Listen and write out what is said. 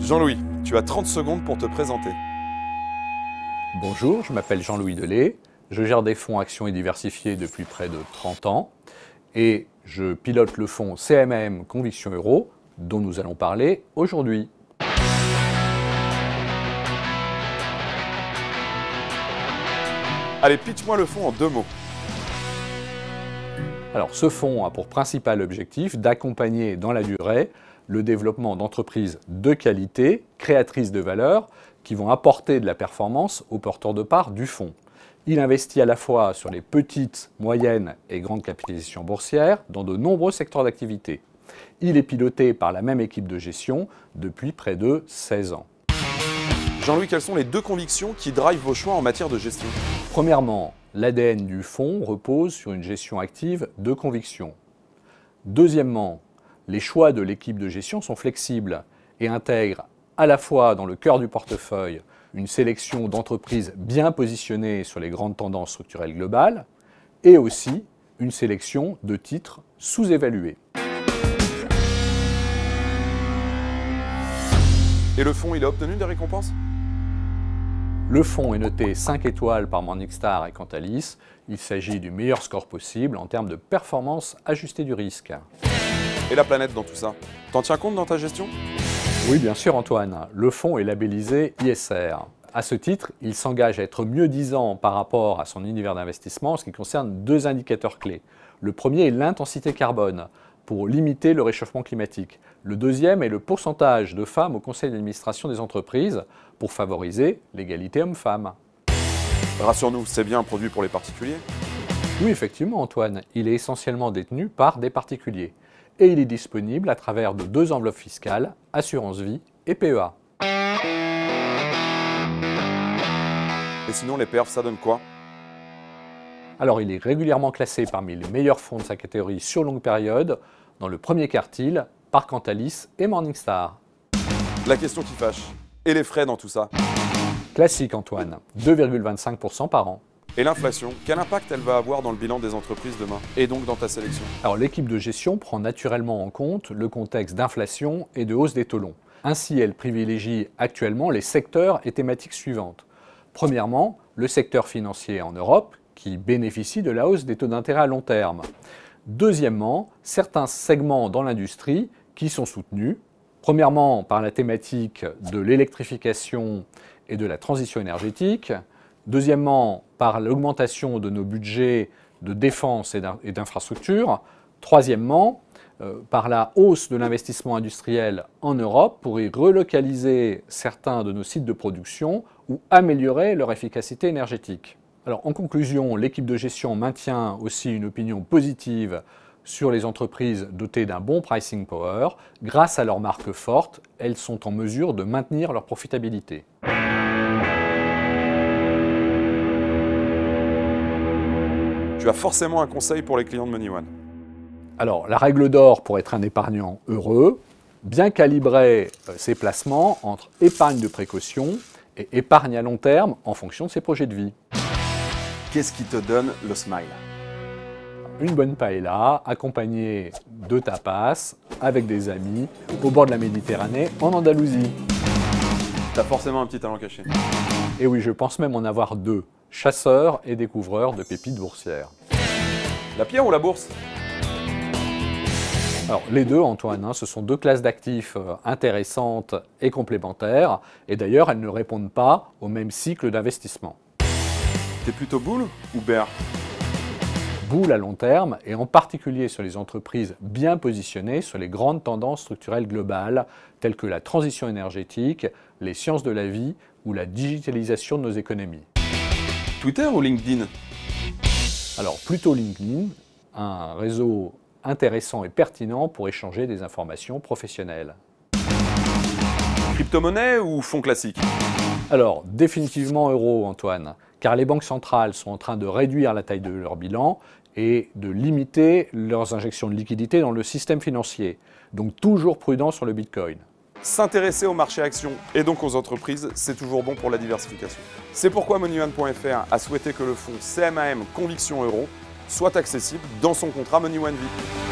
Jean-Louis, tu as 30 secondes pour te présenter. Bonjour, je m'appelle Jean-Louis Delay, je gère des fonds actions et diversifiés depuis près de 30 ans et je pilote le fonds CMAM Conviction Euro dont nous allons parler aujourd'hui. Allez, pitch-moi le fonds en 2 mots. Alors, ce fonds a pour principal objectif d'accompagner dans la durée le développement d'entreprises de qualité, créatrices de valeur, qui vont apporter de la performance aux porteurs de parts du fonds. Il investit à la fois sur les petites, moyennes et grandes capitalisations boursières dans de nombreux secteurs d'activité. Il est piloté par la même équipe de gestion depuis près de 16 ans. Jean-Louis, quelles sont les 2 convictions qui drivent vos choix en matière de gestion? Premièrement, l'ADN du fonds repose sur une gestion active de conviction. Deuxièmement, les choix de l'équipe de gestion sont flexibles et intègrent à la fois dans le cœur du portefeuille une sélection d'entreprises bien positionnées sur les grandes tendances structurelles globales et aussi une sélection de titres sous-évalués. Et le fonds, il a obtenu des récompenses? Le fonds est noté 5 étoiles par Morningstar et Cantalis. Il s'agit du meilleur score possible en termes de performance ajustée du risque. Et la planète dans tout ça? T'en tiens compte dans ta gestion? Oui, bien sûr Antoine. Le fonds est labellisé ISR. À ce titre, il s'engage à être mieux disant par rapport à son univers d'investissement en ce qui concerne 2 indicateurs clés. Le premier est l'intensité carbone, pour limiter le réchauffement climatique. Le deuxième est le pourcentage de femmes au conseil d'administration des entreprises, pour favoriser l'égalité homme-femme. Rassure-nous, c'est bien un produit pour les particuliers? Oui, effectivement Antoine, il est essentiellement détenu par des particuliers. Et il est disponible à travers de 2 enveloppes fiscales, assurance vie et PEA. Et sinon, les perfs, ça donne quoi? Alors, il est régulièrement classé parmi les meilleurs fonds de sa catégorie sur longue période, dans le premier quartile, par Cantalis et Morningstar. La question qui fâche. Et les frais dans tout ça? Classique Antoine, 2,25% par an. Et l'inflation, quel impact elle va avoir dans le bilan des entreprises demain? Et donc dans ta sélection? Alors, l'équipe de gestion prend naturellement en compte le contexte d'inflation et de hausse des taux longs. Ainsi, elle privilégie actuellement les secteurs et thématiques suivantes. Premièrement, le secteur financier en Europe, qui bénéficie de la hausse des taux d'intérêt à long terme. Deuxièmement, certains segments dans l'industrie qui sont soutenus, premièrement par la thématique de l'électrification et de la transition énergétique, deuxièmement par l'augmentation de nos budgets de défense et d'infrastructure, troisièmement par la hausse de l'investissement industriel en Europe pour y relocaliser certains de nos sites de production ou améliorer leur efficacité énergétique. Alors, en conclusion, l'équipe de gestion maintient aussi une opinion positive sur les entreprises dotées d'un bon pricing power. Grâce à leurs marques fortes, elles sont en mesure de maintenir leur profitabilité. Tu as forcément un conseil pour les clients de MoneyOne? Alors, la règle d'or pour être un épargnant heureux, bien calibrer ses placements entre épargne de précaution et épargne à long terme en fonction de ses projets de vie. Qu'est-ce qui te donne le smile? Une bonne paella accompagnée de tapas avec des amis au bord de la Méditerranée en Andalousie. T'as forcément un petit talent caché. Et oui, je pense même en avoir 2, chasseurs et découvreurs de pépites boursières. La pierre ou la bourse? Alors, les deux, Antoine, ce sont 2 classes d'actifs intéressantes et complémentaires. Et d'ailleurs, elles ne répondent pas au même cycle d'investissement. T'es plutôt bull ou bear? Bull à long terme, et en particulier sur les entreprises bien positionnées sur les grandes tendances structurelles globales, telles que la transition énergétique, les sciences de la vie ou la digitalisation de nos économies. Twitter ou LinkedIn? Alors, plutôt LinkedIn, un réseau intéressant et pertinent pour échanger des informations professionnelles. Crypto-monnaie ou fonds classique? Alors, définitivement euro, Antoine, car les banques centrales sont en train de réduire la taille de leur bilan et de limiter leurs injections de liquidités dans le système financier. Donc toujours prudent sur le Bitcoin. S'intéresser au marché actions et donc aux entreprises, c'est toujours bon pour la diversification. C'est pourquoi MoneyOne.fr a souhaité que le fonds CMAM Conviction Euro soit accessible dans son contrat MoneyOne Vie.